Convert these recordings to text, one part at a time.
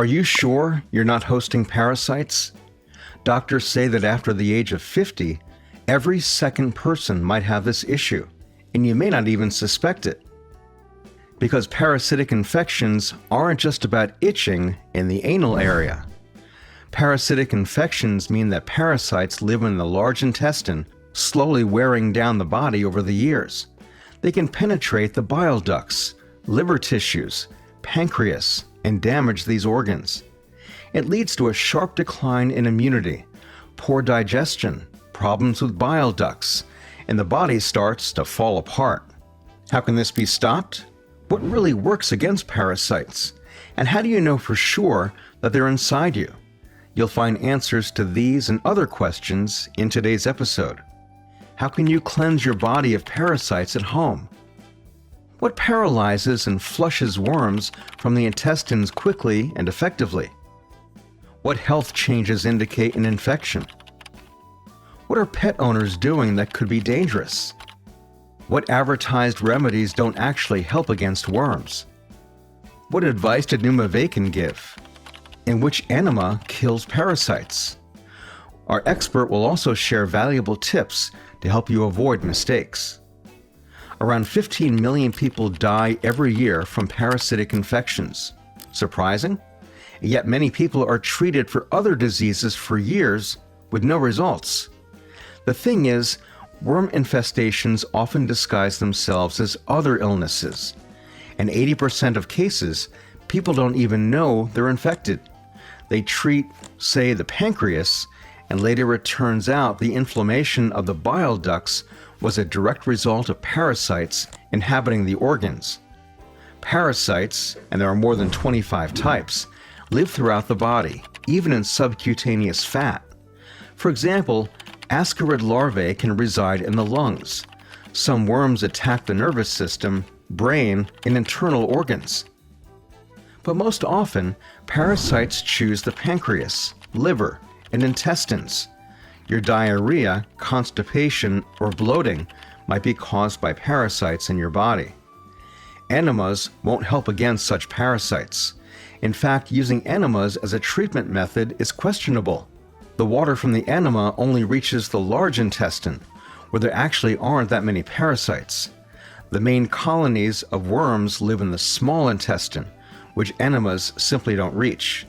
Are you sure you're not hosting parasites? Doctors say that after the age of 50, every second person might have this issue, and you may not even suspect it. Because parasitic infections aren't just about itching in the anal area. Parasitic infections mean that parasites live in the large intestine, slowly wearing down the body over the years. They can penetrate the bile ducts, liver tissues, pancreas, and damage these organs. It leads to a sharp decline in immunity, poor digestion, problems with bile ducts, and the body starts to fall apart. How can this be stopped? What really works against parasites? And how do you know for sure that they're inside you? You'll find answers to these and other questions in today's episode. How can you cleanse your body of parasites at home? What paralyzes and flushes worms from the intestines quickly and effectively? What health changes indicate an infection? What are pet owners doing that could be dangerous? What advertised remedies don't actually help against worms? What advice did Numavacan give? And which enema kills parasites? Our expert will also share valuable tips to help you avoid mistakes. Around 15 million people die every year from parasitic infections. Surprising? Yet many people are treated for other diseases for years with no results. The thing is, worm infestations often disguise themselves as other illnesses. In 80% of cases, people don't even know they're infected. They treat, say, the pancreas, and later it turns out the inflammation of the bile ducts was a direct result of parasites inhabiting the organs. Parasites, and there are more than 25 types, live throughout the body, even in subcutaneous fat. For example, ascarid larvae can reside in the lungs. Some worms attack the nervous system, brain, and internal organs. But most often, parasites choose the pancreas, liver, and intestines. Your diarrhea, constipation, or bloating might be caused by parasites in your body. Enemas won't help against such parasites. In fact, using enemas as a treatment method is questionable. The water from the enema only reaches the large intestine, where there actually aren't that many parasites. The main colonies of worms live in the small intestine, which enemas simply don't reach.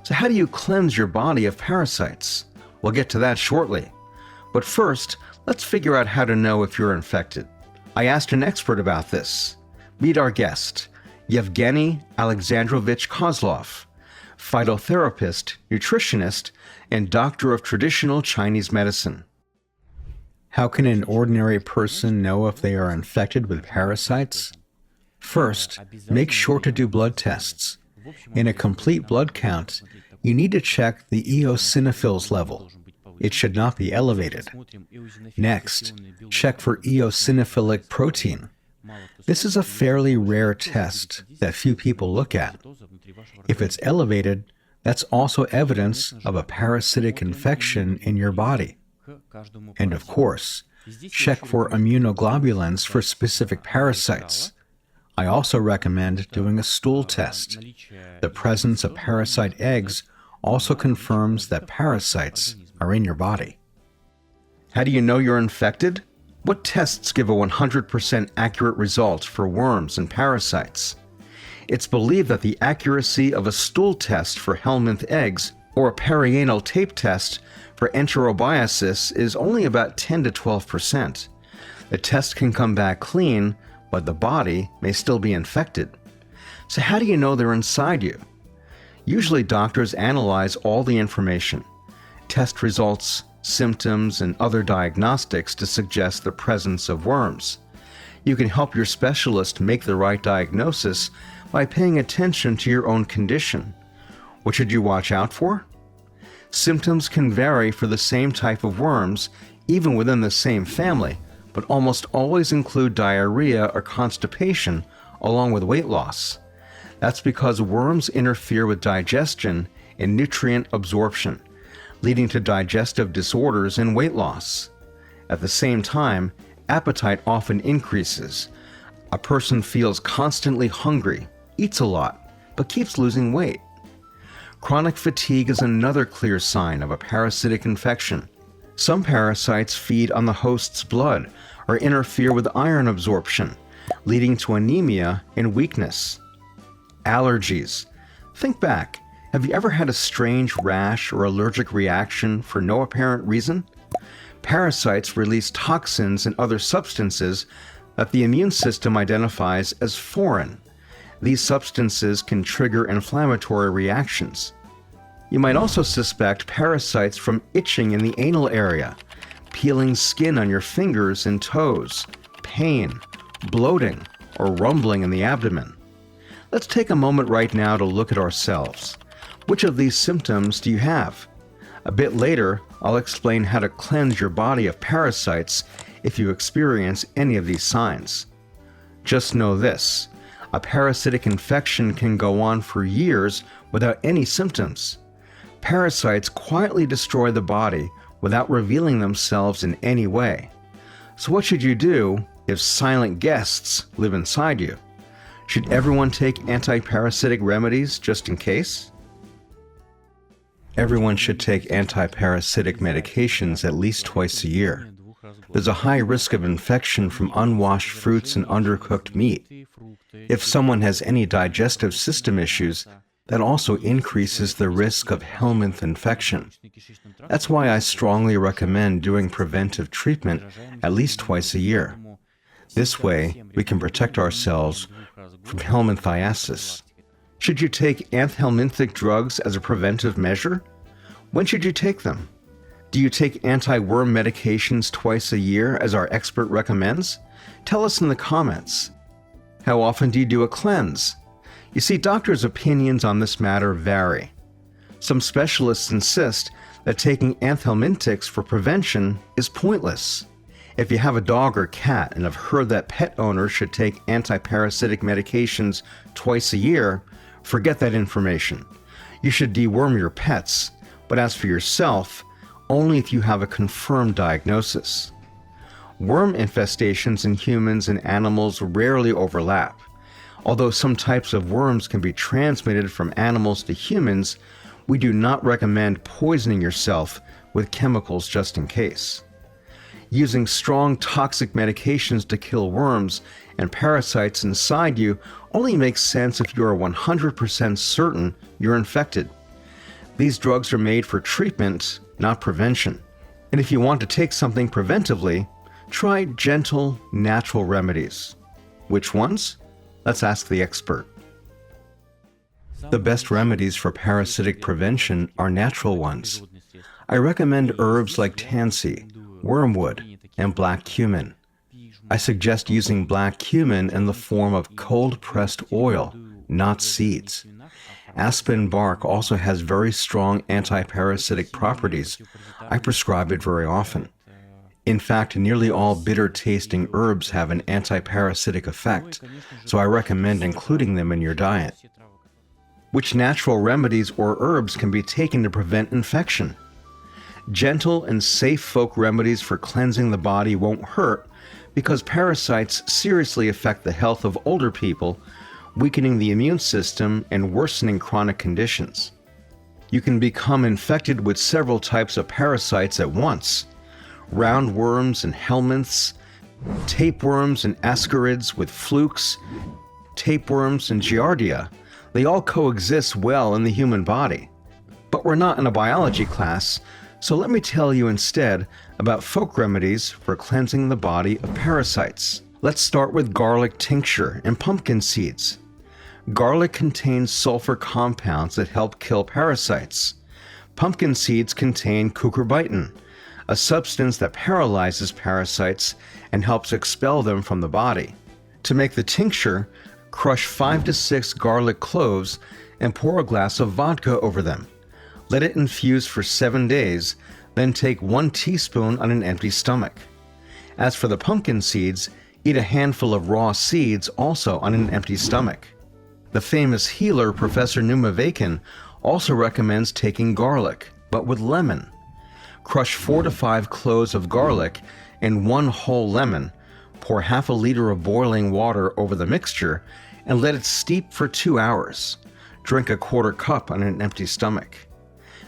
So how do you cleanse your body of parasites? We'll get to that shortly. But first, let's figure out how to know if you're infected. I asked an expert about this. Meet our guest, Yevgeny Alexandrovich Kozlov, phytotherapist, nutritionist, and doctor of traditional Chinese medicine. How can an ordinary person know if they are infected with parasites? First, make sure to do blood tests. In a complete blood count, you need to check the eosinophils level. It should not be elevated. Next, check for eosinophilic protein. This is a fairly rare test that few people look at. If it's elevated, that's also evidence of a parasitic infection in your body. And of course, check for immunoglobulins for specific parasites. I also recommend doing a stool test. The presence of parasite eggs also confirms that parasites are in your body. How do you know you're infected? What tests give a 100% accurate result for worms and parasites? It's believed that the accuracy of a stool test for helminth eggs or a perianal tape test for enterobiasis is only about 10 to 12%. The test can come back clean, but the body may still be infected. So how do you know they're inside you? Usually doctors analyze all the information, test results, symptoms, and other diagnostics to suggest the presence of worms. You can help your specialist make the right diagnosis by paying attention to your own condition. What should you watch out for? Symptoms can vary for the same type of worms, even within the same family, but almost always include diarrhea or constipation along with weight loss. That's because worms interfere with digestion and nutrient absorption, leading to digestive disorders and weight loss. At the same time, appetite often increases. A person feels constantly hungry, eats a lot, but keeps losing weight. Chronic fatigue is another clear sign of a parasitic infection. Some parasites feed on the host's blood or interfere with iron absorption, leading to anemia and weakness. Allergies. Think back. Have you ever had a strange rash or allergic reaction for no apparent reason? Parasites release toxins and other substances that the immune system identifies as foreign. These substances can trigger inflammatory reactions. You might also suspect parasites from itching in the anal area, peeling skin on your fingers and toes, pain, bloating, or rumbling in the abdomen. Let's take a moment right now to look at ourselves. Which of these symptoms do you have? A bit later, I'll explain how to cleanse your body of parasites if you experience any of these signs. Just know this, a parasitic infection can go on for years without any symptoms. Parasites quietly destroy the body without revealing themselves in any way. So what should you do if silent guests live inside you? Should everyone take anti-parasitic remedies just in case? Everyone should take anti-parasitic medications at least twice a year. There's a high risk of infection from unwashed fruits and undercooked meat. If someone has any digestive system issues, that also increases the risk of helminth infection. That's why I strongly recommend doing preventive treatment at least twice a year. This way, we can protect ourselves from helminthiasis. Should you take antihelminthic drugs as a preventive measure? When should you take them? Do you take anti-worm medications twice a year as our expert recommends? Tell us in the comments. How often do you do a cleanse? You see, doctors' opinions on this matter vary. Some specialists insist that taking antihelminthics for prevention is pointless. If you have a dog or cat and have heard that pet owners should take anti-parasitic medications twice a year, forget that information. You should deworm your pets, but as for yourself, only if you have a confirmed diagnosis. Worm infestations in humans and animals rarely overlap. Although some types of worms can be transmitted from animals to humans, we do not recommend poisoning yourself with chemicals just in case. Using strong toxic medications to kill worms and parasites inside you only makes sense if you are 100% certain you're infected. These drugs are made for treatment, not prevention. And if you want to take something preventively, try gentle, natural remedies. Which ones? Let's ask the expert. The best remedies for parasitic prevention are natural ones. I recommend herbs like tansy, wormwood, and black cumin. I suggest using black cumin in the form of cold-pressed oil, not seeds. Aspen bark also has very strong anti-parasitic properties. I prescribe it very often. In fact, nearly all bitter-tasting herbs have an anti-parasitic effect, so I recommend including them in your diet. Which natural remedies or herbs can be taken to prevent infection? Gentle and safe folk remedies for cleansing the body won't hurt because parasites seriously affect the health of older people, weakening the immune system and worsening chronic conditions. You can become infected with several types of parasites at once. Roundworms and helminths, tapeworms and ascarids with flukes, tapeworms and giardia. They all coexist well in the human body. But we're not in a biology class, so let me tell you instead about folk remedies for cleansing the body of parasites. Let's start with garlic tincture and pumpkin seeds. Garlic contains sulfur compounds that help kill parasites. Pumpkin seeds contain cucurbitin, a substance that paralyzes parasites and helps expel them from the body. To make the tincture, crush 5 to 6 garlic cloves and pour a glass of vodka over them. Let it infuse for 7 days, then take 1 teaspoon on an empty stomach. As for the pumpkin seeds, eat a handful of raw seeds also on an empty stomach. The famous healer Professor Numa-Vakin also recommends taking garlic, but with lemon. Crush 4 to 5 cloves of garlic and 1 whole lemon, pour ½ liter of boiling water over the mixture, and let it steep for 2 hours. Drink a quarter cup on an empty stomach.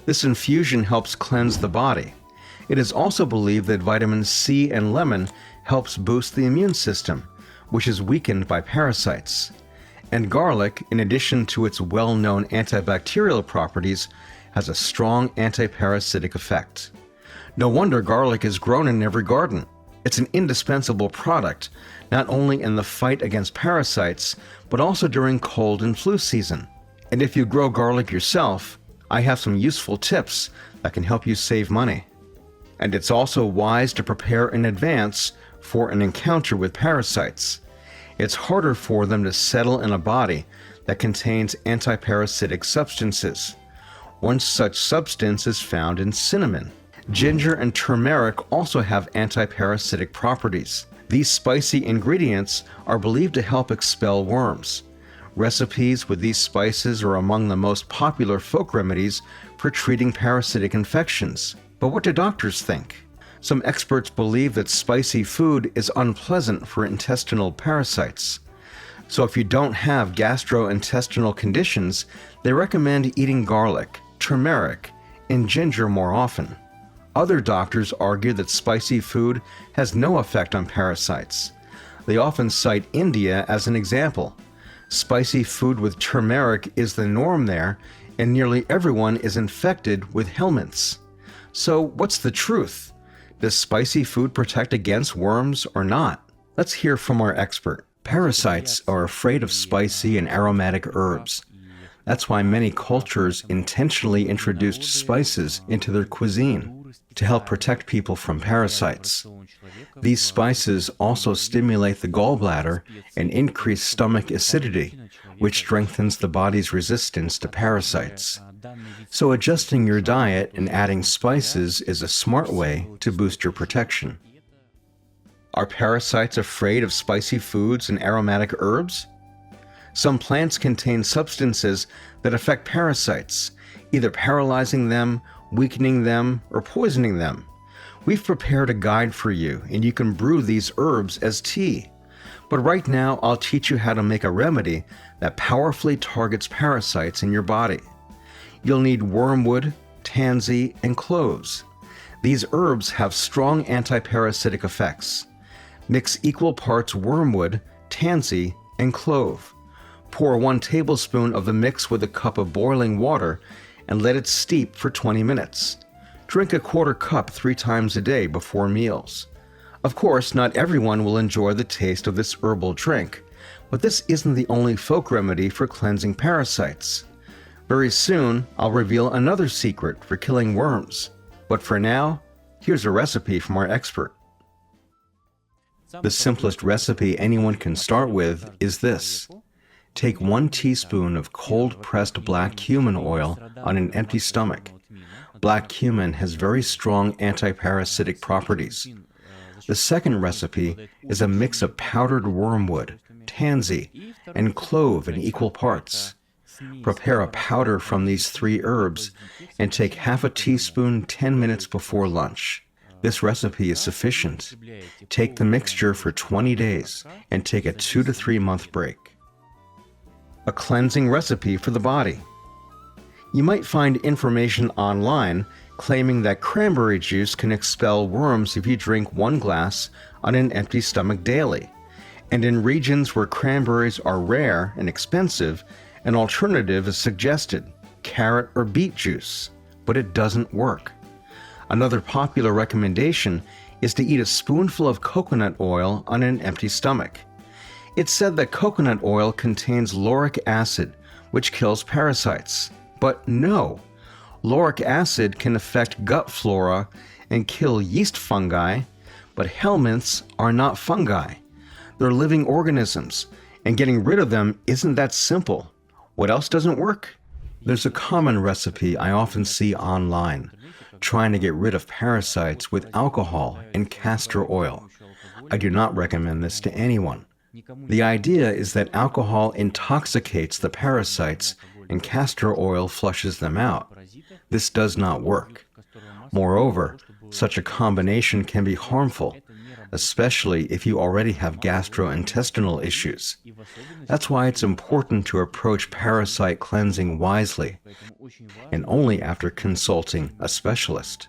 This infusion helps cleanse the body. It is also believed that vitamin C and lemon helps boost the immune system, which is weakened by parasites. And garlic, in addition to its well-known antibacterial properties, has a strong anti-parasitic effect. No wonder garlic is grown in every garden. It's an indispensable product, not only in the fight against parasites, but also during cold and flu season. And if you grow garlic yourself, I have some useful tips that can help you save money. And it's also wise to prepare in advance for an encounter with parasites. It's harder for them to settle in a body that contains antiparasitic substances. One such substance is found in cinnamon. Ginger and turmeric also have antiparasitic properties. These spicy ingredients are believed to help expel worms. Recipes with these spices are among the most popular folk remedies for treating parasitic infections. But what do doctors think? Some experts believe that spicy food is unpleasant for intestinal parasites. So if you don't have gastrointestinal conditions, they recommend eating garlic, turmeric, and ginger more often. Other doctors argue that spicy food has no effect on parasites. They often cite India as an example. Spicy food with turmeric is the norm there, and nearly everyone is infected with helminths. So what's the truth? Does spicy food protect against worms or not? Let's hear from our expert. Parasites are afraid of spicy and aromatic herbs. That's why many cultures intentionally introduced spices into their cuisine to help protect people from parasites. These spices also stimulate the gallbladder and increase stomach acidity, which strengthens the body's resistance to parasites. So adjusting your diet and adding spices is a smart way to boost your protection. Are parasites afraid of spicy foods and aromatic herbs? Some plants contain substances that affect parasites, either paralyzing them, weakening them, or poisoning them. We've prepared a guide for you, and you can brew these herbs as tea. But right now, I'll teach you how to make a remedy that powerfully targets parasites in your body. You'll need wormwood, tansy, and cloves. These herbs have strong antiparasitic effects. Mix equal parts wormwood, tansy, and clove. Pour 1 tablespoon of the mix with a cup of boiling water and let it steep for 20 minutes. Drink a quarter cup 3 times a day before meals. Of course, not everyone will enjoy the taste of this herbal drink, but this isn't the only folk remedy for cleansing parasites. Very soon, I'll reveal another secret for killing worms. But for now, here's a recipe from our expert. The simplest recipe anyone can start with is this. Take 1 teaspoon of cold-pressed black cumin oil on an empty stomach. Black cumin has very strong antiparasitic properties. The second recipe is a mix of powdered wormwood, tansy, and clove in equal parts. Prepare a powder from these 3 herbs and take half a teaspoon 10 minutes before lunch. This recipe is sufficient. Take the mixture for 20 days and take a 2 to 3 month break. A cleansing recipe for the body. You might find information online claiming that cranberry juice can expel worms if you drink 1 glass on an empty stomach daily. And in regions where cranberries are rare and expensive, an alternative is suggested, carrot or beet juice, but it doesn't work. Another popular recommendation is to eat a spoonful of coconut oil on an empty stomach. It's said that coconut oil contains lauric acid, which kills parasites. But no, lauric acid can affect gut flora and kill yeast fungi, but helminths are not fungi. They're living organisms, and getting rid of them isn't that simple. What else doesn't work? There's a common recipe I often see online, trying to get rid of parasites with alcohol and castor oil. I do not recommend this to anyone. The idea is that alcohol intoxicates the parasites and castor oil flushes them out. This does not work. Moreover, such a combination can be harmful. especially if you already have gastrointestinal issues. That's why it's important to approach parasite cleansing wisely, and only after consulting a specialist.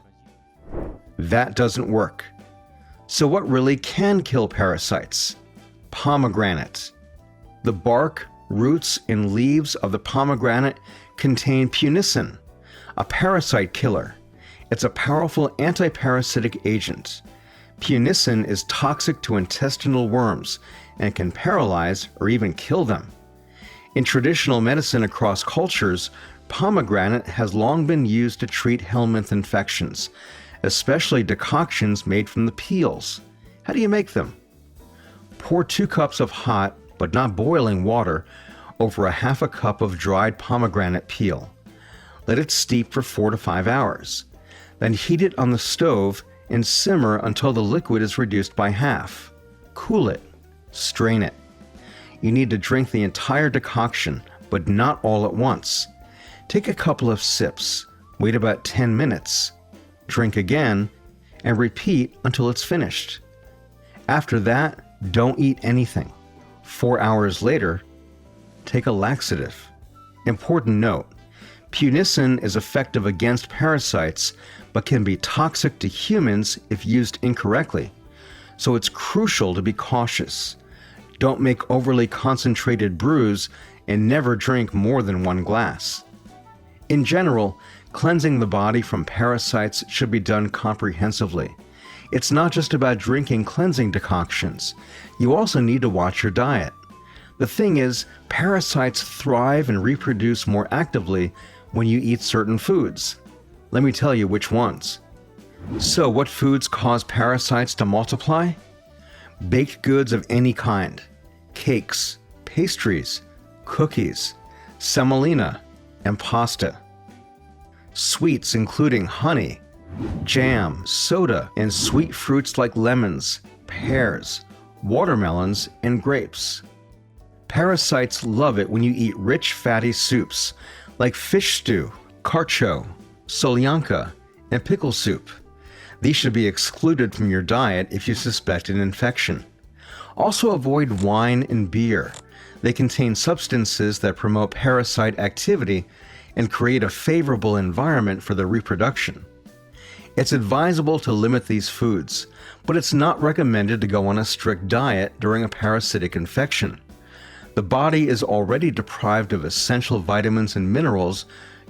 That doesn't work. So what really can kill parasites? Pomegranate. The bark, roots, and leaves of the pomegranate contain punicin, a parasite killer. It's a powerful anti-parasitic agent. Punicin is toxic to intestinal worms and can paralyze or even kill them. In traditional medicine across cultures, pomegranate has long been used to treat helminth infections, especially decoctions made from the peels. How do you make them? Pour 2 cups of hot, but not boiling water over a half a cup of dried pomegranate peel. Let it steep for 4 to 5 hours. Then heat it on the stove and simmer until the liquid is reduced by half. Cool it. Strain it. You need to drink the entire decoction, but not all at once. Take a couple of sips, wait about 10 minutes, drink again, and repeat until it's finished. After that, don't eat anything. 4 hours later, take a laxative. Important note, punicin is effective against parasites, but can be toxic to humans if used incorrectly. So it's crucial to be cautious. Don't make overly concentrated brews and never drink more than 1 glass. In general, cleansing the body from parasites should be done comprehensively. It's not just about drinking cleansing decoctions. You also need to watch your diet. The thing is, parasites thrive and reproduce more actively when you eat certain foods. Let me tell you which ones. So, what foods cause parasites to multiply? Baked goods of any kind, cakes, pastries, cookies, semolina, and pasta. Sweets including honey, jam, soda, and sweet fruits like lemons, pears, watermelons, and grapes. Parasites love it when you eat rich, fatty soups like fish stew, carcho, solyanka, and pickle soup. These should be excluded from your diet if you suspect an infection. Also avoid wine and beer. They contain substances that promote parasite activity and create a favorable environment for their reproduction. It's advisable to limit these foods, but it's not recommended to go on a strict diet during a parasitic infection. The body is already deprived of essential vitamins and minerals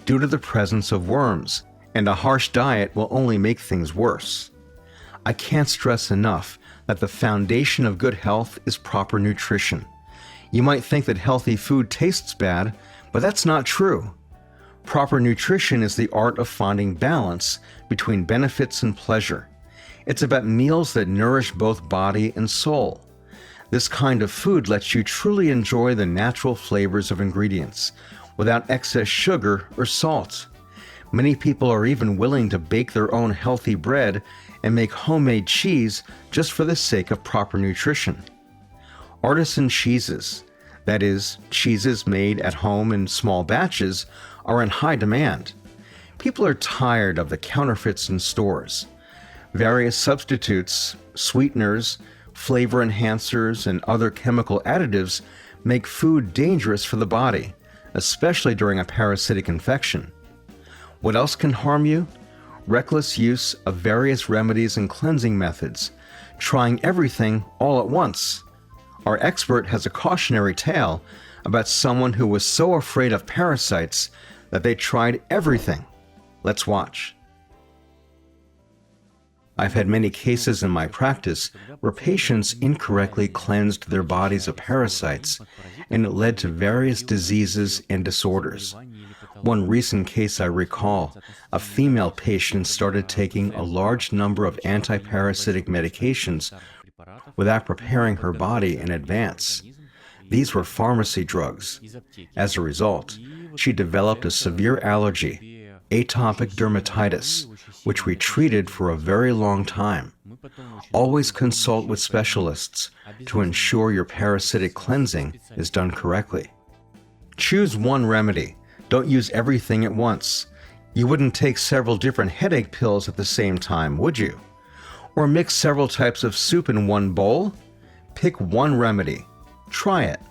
due to the presence of worms, and a harsh diet will only make things worse. I can't stress enough that the foundation of good health is proper nutrition. You might think that healthy food tastes bad, but that's not true. Proper nutrition is the art of finding balance between benefits and pleasure. It's about meals that nourish both body and soul. This kind of food lets you truly enjoy the natural flavors of ingredients, without excess sugar or salt. Many people are even willing to bake their own healthy bread and make homemade cheese just for the sake of proper nutrition. Artisan cheeses, that is, cheeses made at home in small batches, are in high demand. People are tired of the counterfeits in stores. Various substitutes, sweeteners, flavor enhancers, and other chemical additives make food dangerous for the body, especially during a parasitic infection. What else can harm you? Reckless use of various remedies and cleansing methods, trying everything all at once. Our expert has a cautionary tale about someone who was so afraid of parasites that they tried everything. Let's watch. I've had many cases in my practice where patients incorrectly cleansed their bodies of parasites, and it led to various diseases and disorders. One recent case I recall, a female patient started taking a large number of anti-parasitic medications without preparing her body in advance. These were pharmacy drugs. As a result, she developed a severe allergy, atopic dermatitis, which we treated for a very long time. Always consult with specialists to ensure your parasitic cleansing is done correctly. Choose one remedy. Don't use everything at once. You wouldn't take several different headache pills at the same time, would you? Or mix several types of soup in one bowl? Pick one remedy. Try it.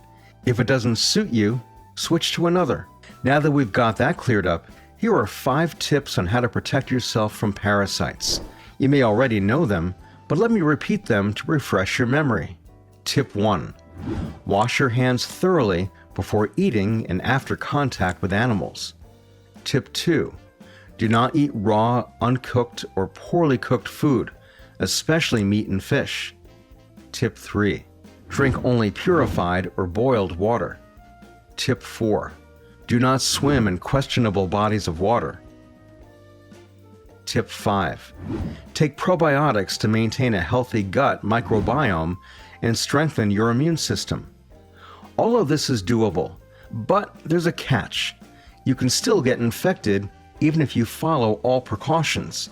If it doesn't suit you, switch to another. Now that we've got that cleared up, here are 5 tips on how to protect yourself from parasites. You may already know them, but let me repeat them to refresh your memory. Tip 1. Wash your hands thoroughly before eating and after contact with animals. Tip 2. Do not eat raw, uncooked, or poorly cooked food, especially meat and fish. Tip 3. Drink only purified or boiled water. Tip 4. Do not swim in questionable bodies of water. Tip 5. Take probiotics to maintain a healthy gut microbiome and strengthen your immune system. All of this is doable, but there's a catch. You can still get infected even if you follow all precautions.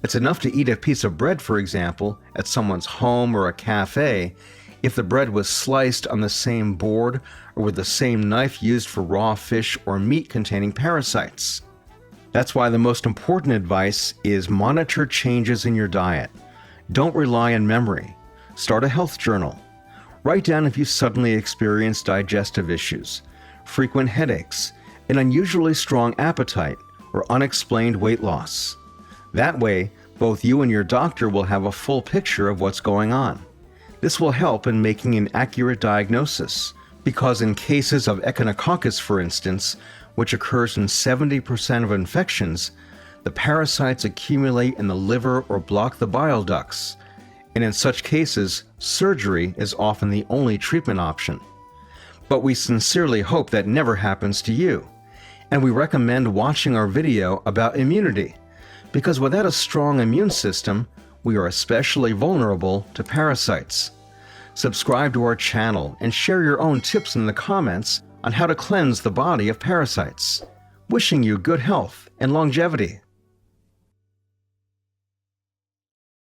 It's enough to eat a piece of bread, for example, at someone's home or a cafe, if the bread was sliced on the same board or with the same knife used for raw fish or meat containing parasites. That's why the most important advice is monitor changes in your diet. Don't rely on memory. Start a health journal. Write down if you suddenly experience digestive issues, frequent headaches, an unusually strong appetite, or unexplained weight loss. That way, both you and your doctor will have a full picture of what's going on. This will help in making an accurate diagnosis, because in cases of Echinococcus, for instance, which occurs in 70% of infections, the parasites accumulate in the liver or block the bile ducts, and in such cases, surgery is often the only treatment option. But we sincerely hope that never happens to you, and we recommend watching our video about immunity, because without a strong immune system, we are especially vulnerable to parasites. Subscribe to our channel and share your own tips in the comments on how to cleanse the body of parasites. Wishing you good health and longevity.